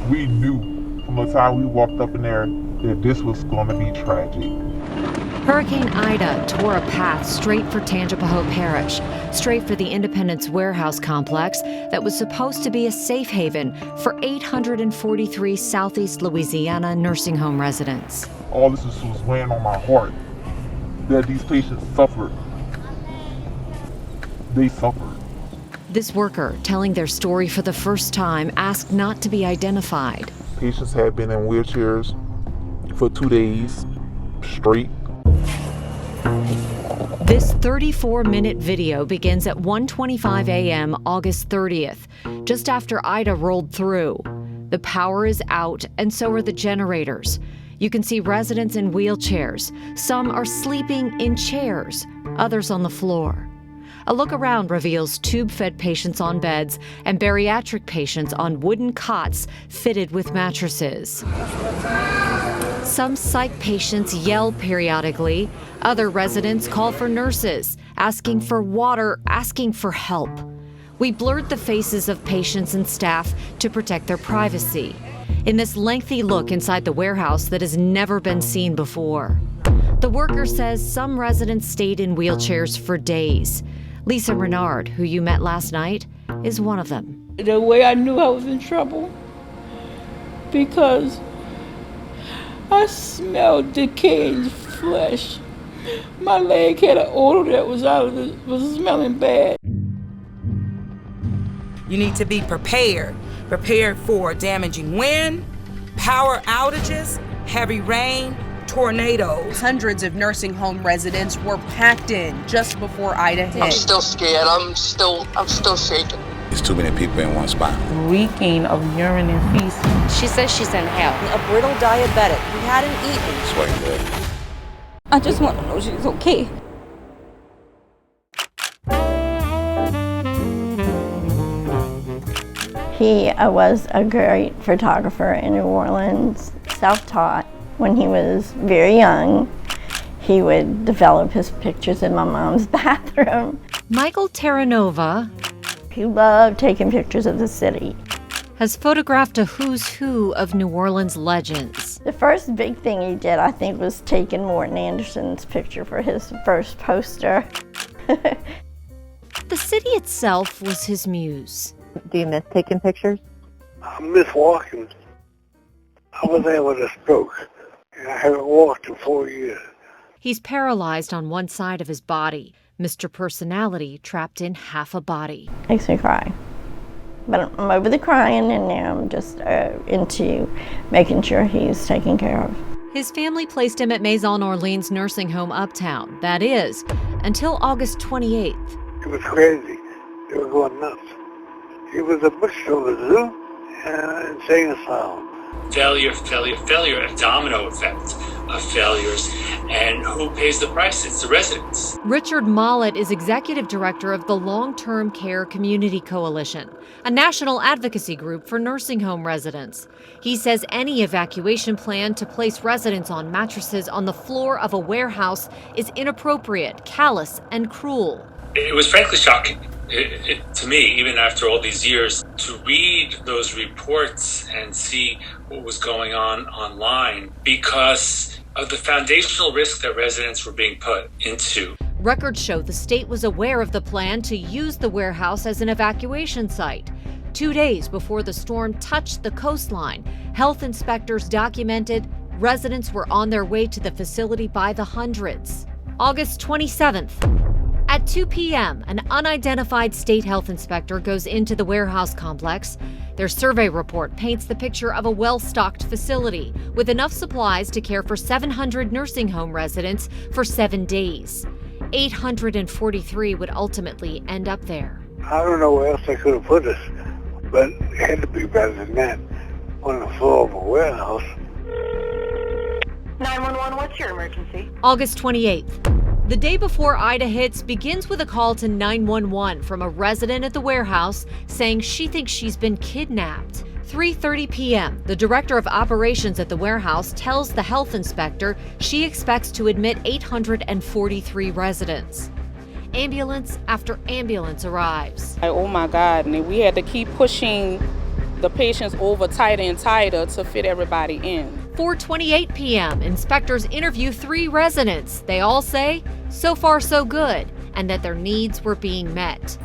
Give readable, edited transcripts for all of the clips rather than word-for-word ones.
We knew from the time we walked up in there that this was going to be tragic. Hurricane Ida tore a path straight for Tangipahoa Parish, straight for the Independence Warehouse complex that was supposed to be a safe haven for 843 Southeast Louisiana nursing home residents. All this was weighing on my heart, that these patients suffered. They suffered. This worker, telling their story for the first time, asked not to be identified. Patients had been in wheelchairs for 2 days straight. This 34-minute video begins at 1:25 a.m. August 30th, just after Ida rolled through. The power is out, and so are the generators. You can see residents in wheelchairs. Some are sleeping in chairs, others on the floor. A look around reveals tube-fed patients on beds and bariatric patients on wooden cots fitted with mattresses. Some psych patients yell periodically. Other residents call for nurses, asking for water, asking for help. We blurred the faces of patients and staff to protect their privacy. In this lengthy look inside the warehouse that has never been seen before. The worker says some residents stayed in wheelchairs for days. Lisa Renard, who you met last night, is one of them. The way I knew I was in trouble, because I smelled decaying flesh. My leg had an odor that was smelling bad. You need to be prepared for damaging wind, power outages, heavy rain, tornadoes. Hundreds of nursing home residents were packed in just before Ida hit. I'm still scared. I'm still shaking. There's too many people in one spot. Reeking of urine and feces. She says she's in hell. A brittle diabetic who hadn't eaten. It's way good. I just want to know she's okay. He was a great photographer in New Orleans, self-taught. When he was very young, he would develop his pictures in my mom's bathroom. Michael Terranova, He loved taking pictures of the city. has photographed a who's who of New Orleans legends. The first big thing he did, I think, was taking Morton Anderson's picture for his first poster. The city itself was his muse. Do you miss taking pictures? I miss walking. I was there with a stroke, and I haven't walked in 4 years. He's paralyzed on one side of his body. Mr. Personality trapped in half a body. Makes me cry. But I'm over the crying, and now I'm just into making sure he's taken care of. His family placed him at Maison Orleans nursing home uptown. That is, until August 28th. It was crazy. They were going nuts. It was a mixture of a zoo and an insane asylum. Failure, a domino effect of failures. And who pays the price? It's the residents. Richard Mollett is executive director of the Long-Term Care Community Coalition, a national advocacy group for nursing home residents. He says any evacuation plan to place residents on mattresses on the floor of a warehouse is inappropriate, callous, and cruel. It was frankly shocking. To me, even after all these years, to read those reports and see what was going on online because of the foundational risk that residents were being put into. Records show the state was aware of the plan to use the warehouse as an evacuation site. 2 days before the storm touched the coastline, health inspectors documented residents were on their way to the facility by the hundreds. August 27th. At 2 p.m., an unidentified state health inspector goes into the warehouse complex. Their survey report paints the picture of a well-stocked facility with enough supplies to care for 700 nursing home residents for 7 days. 843 would ultimately end up there. I don't know where else they could have put us, but it had to be better than that on the floor of a warehouse. 911, what's your emergency? August 28th. The day before Ida hits begins with a call to 911 from a resident at the warehouse saying she thinks she's been kidnapped. 3:30 p.m., the director of operations at the warehouse tells the health inspector she expects to admit 843 residents. Ambulance after ambulance arrives. Oh my God, and we had to keep pushing the patients over tighter and tighter to fit everybody in. 4:28 p.m., inspectors interview 3 residents. They all say, so far so good, and that their needs were being met.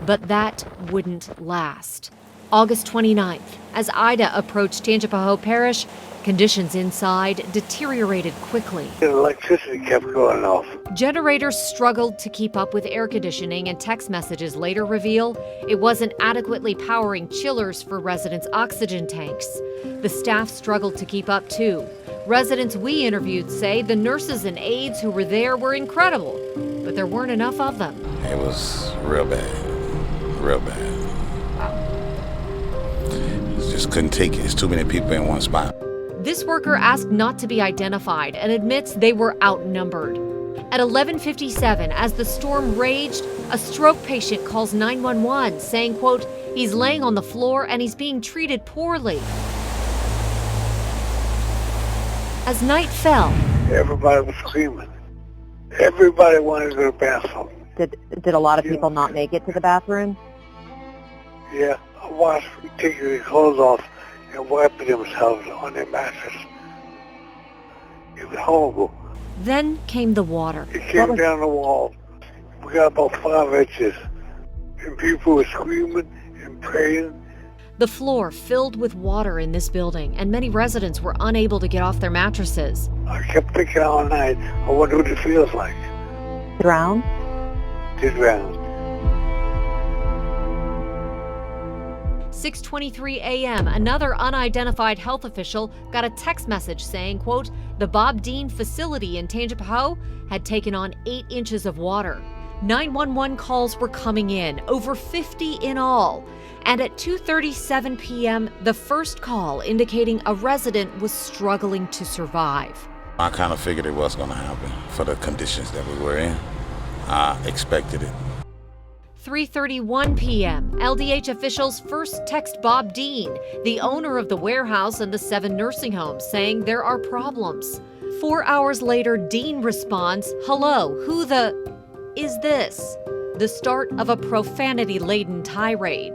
But that wouldn't last. August 29th, as Ida approached Tangipahoa Parish, conditions inside deteriorated quickly. The electricity kept going off. Generators struggled to keep up with air conditioning, and text messages later reveal it wasn't adequately powering chillers for residents' oxygen tanks. The staff struggled to keep up too. Residents we interviewed say the nurses and aides who were there were incredible, but there weren't enough of them. It was real bad. Real bad. Just couldn't take it. It's too many people in one spot. This worker asked not to be identified and admits they were outnumbered. At 11:57, as the storm raged, a stroke patient calls 911 saying, quote, he's laying on the floor and he's being treated poorly. As night fell, everybody was screaming. Everybody wanted to go to the bathroom. Did a lot of people not make it to the bathroom? Yeah, I watched them taking their clothes off and wiping themselves on their mattress. It was horrible. Then came the water. It came down the wall. We got about 5 inches. And people were screaming and praying. The floor filled with water in this building, and many residents were unable to get off their mattresses. I kept thinking all night, I wonder what it feels like. Drown? To drown. 6:23 a.m., another unidentified health official got a text message saying, quote, the Bob Dean facility in Tangipahoa had taken on 8 inches of water. 911 calls were coming in, over 50 in all. And at 2:37 p.m., the first call indicating a resident was struggling to survive. I kind of figured it was going to happen for the conditions that we were in. I expected it. 3:31 p.m., LDH officials first text Bob Dean, the owner of the warehouse and the 7 nursing homes, saying there are problems. 4 hours later, Dean responds, hello, who the is this? The start of a profanity-laden tirade.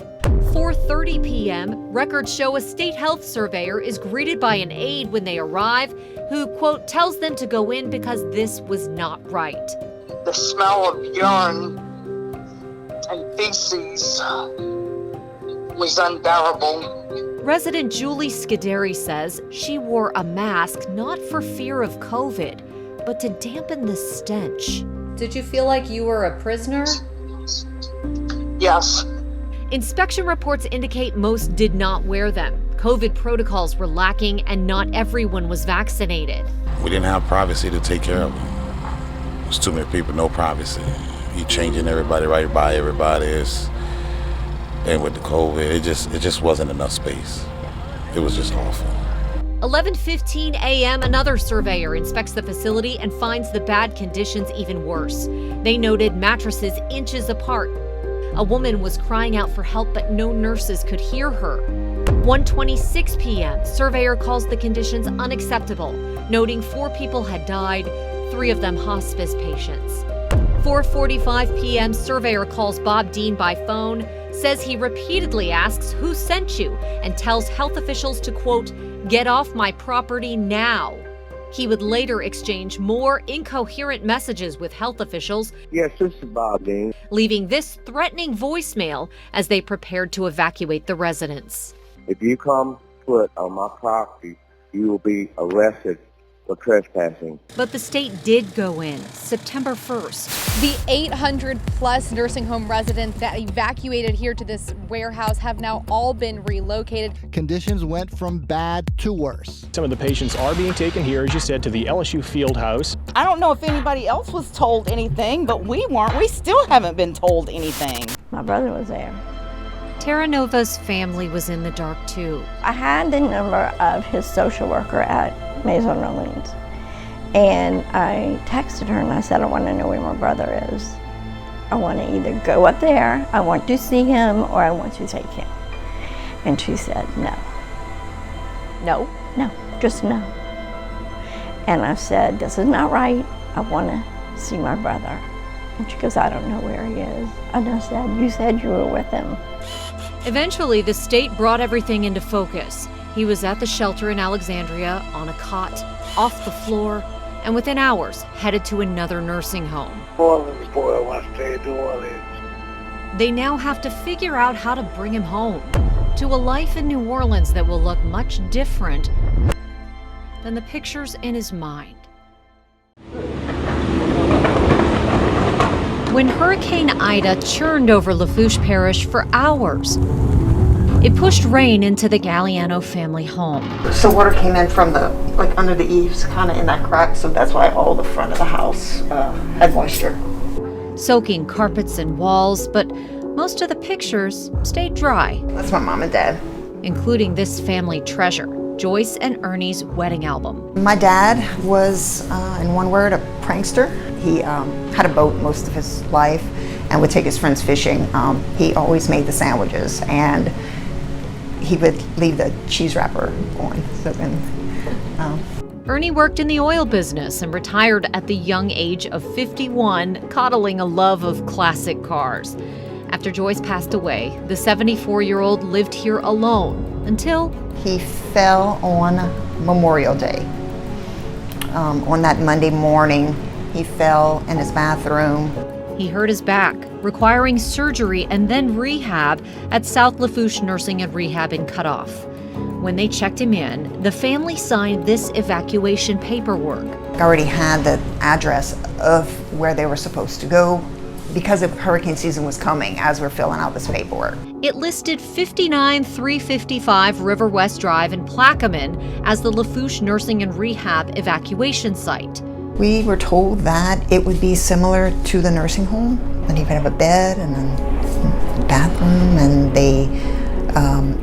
4:30 p.m., records show a state health surveyor is greeted by an aide when they arrive, who, quote, tells them to go in because this was not right. The smell of urine and feces was unbearable. Resident Julie Scuderi says she wore a mask not for fear of COVID, but to dampen the stench. Did you feel like you were a prisoner? Yes. Inspection reports indicate most did not wear them. COVID protocols were lacking and not everyone was vaccinated. We didn't have privacy to take care of them. There's too many people, no privacy. You changing everybody right by everybody. And with the COVID, it just wasn't enough space. It was just awful. 11:15 a.m., another surveyor inspects the facility and finds the bad conditions even worse. They noted mattresses inches apart. A woman was crying out for help, but no nurses could hear her. 1:26 p.m., surveyor calls the conditions unacceptable, noting 4 people had died, 3 of them hospice patients. 4:45 p.m., surveyor calls Bob Dean by phone, says he repeatedly asks who sent you, and tells health officials to, quote, get off my property now. He would later exchange more incoherent messages with health officials. Yes, this is Bob Dean. Leaving this threatening voicemail as they prepared to evacuate the residents. If you come foot on my property, you will be arrested for trespassing. But the state did go in September 1st. The 800-plus nursing home residents that evacuated here to this warehouse have now all been relocated. Conditions went from bad to worse. Some of the patients are being taken here, as you said, to the LSU field house. I don't know if anybody else was told anything, but we weren't. We still haven't been told anything. My brother was there. Terra Nova's family was in the dark too. I had the number of his social worker at Maison Orleans, and I texted her and I said, I want to know where my brother is. I want to either go up there, I want to see him, or I want to take him. And she said, no. No? No, just no. And I said, this is not right. I want to see my brother. And she goes, I don't know where he is. And I said, you said you were with him. Eventually, the state brought everything into focus. He was at the shelter in Alexandria on a cot, off the floor, and within hours headed to another nursing home. New Orleans boy, I want to stay in New Orleans. They now have to figure out how to bring him home to a life in New Orleans that will look much different than the pictures in his mind. When Hurricane Ida churned over Lafourche Parish for hours, it pushed rain into the Galliano family home. So water came in from the, like under the eaves, kind of in that crack, so that's why all the front of the house had moisture. Soaking carpets and walls, but most of the pictures stayed dry. That's my mom and dad. Including this family treasure, Joyce and Ernie's wedding album. My dad was, in one word, a prankster. He had a boat most of his life and would take his friends fishing. He always made the sandwiches, and he would leave the cheese wrapper on. So then, Ernie worked in the oil business and retired at the young age of 51, coddling a love of classic cars. After Joyce passed away, the 74-year-old lived here alone until he fell on Memorial Day. On that Monday morning, he fell in his bathroom. He hurt his back, requiring surgery and then rehab at South Lafourche Nursing and Rehab in Cutoff. When they checked him in, the family signed this evacuation paperwork. I already had the address of where they were supposed to go because the hurricane season was coming as we're filling out this paperwork. It listed 59355 River West Drive in Plaquemine as the Lafourche Nursing and Rehab evacuation site. We were told that it would be similar to the nursing home, and you could have a bed and a bathroom, and they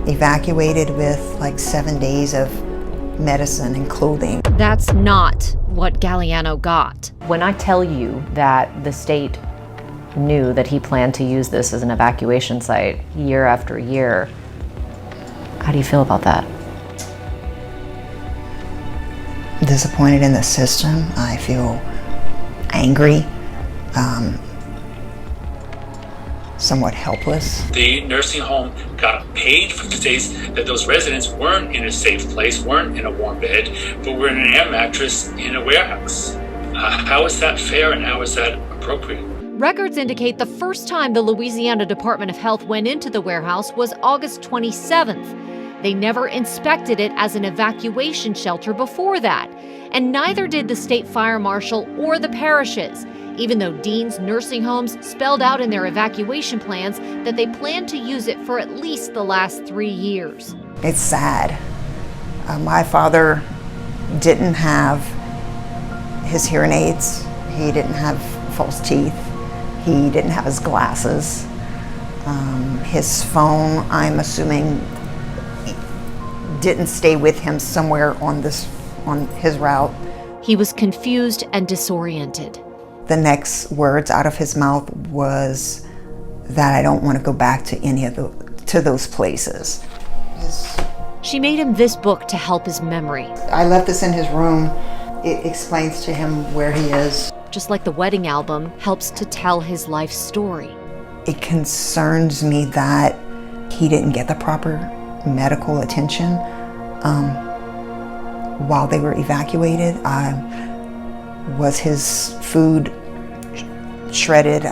evacuated with like 7 days of medicine and clothing. That's not what Galliano got. When I tell you that the state knew that he planned to use this as an evacuation site year after year, how do you feel about that? Disappointed in the system. I feel angry, somewhat helpless. The nursing home got paid for the days that those residents weren't in a safe place, weren't in a warm bed, but were in an air mattress in a warehouse. How is that fair and how is that appropriate? Records indicate the first time the Louisiana Department of Health went into the warehouse was August 27th. They never inspected it as an evacuation shelter before that, and neither did the state fire marshal or the parishes, even though Dean's nursing homes spelled out in their evacuation plans that they planned to use it for at least the last 3 years. It's sad. My father didn't have his hearing aids. He didn't have false teeth. He didn't have his glasses. His phone, I'm assuming, didn't stay with him somewhere on his route. He was confused and disoriented. The next words out of his mouth was that I don't want to go back to any of those places. She made him this book to help his memory. I left this in his room. It explains to him where he is. Just like the wedding album helps to tell his life story. It concerns me that he didn't get the proper medical attention while they were evacuated. Was his food shredded?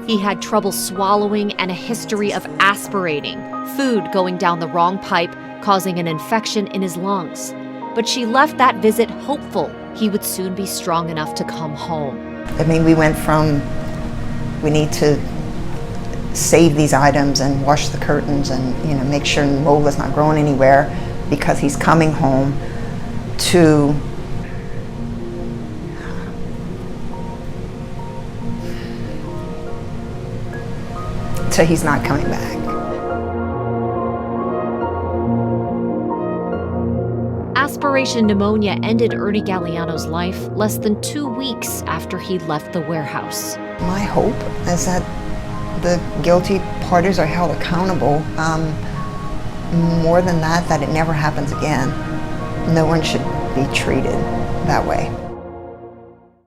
He had trouble swallowing and a history of aspirating, food going down the wrong pipe, causing an infection in his lungs. But she left that visit hopeful he would soon be strong enough to come home. I mean, we went from, we need to save these items and wash the curtains and, you know, make sure mold is not growing anywhere because he's coming home, to he's not coming back. Aspiration pneumonia ended Ernie Galliano's life less than 2 weeks after he left the warehouse. My hope is that the guilty parties are held accountable. More than that, that it never happens again. No one should be treated that way.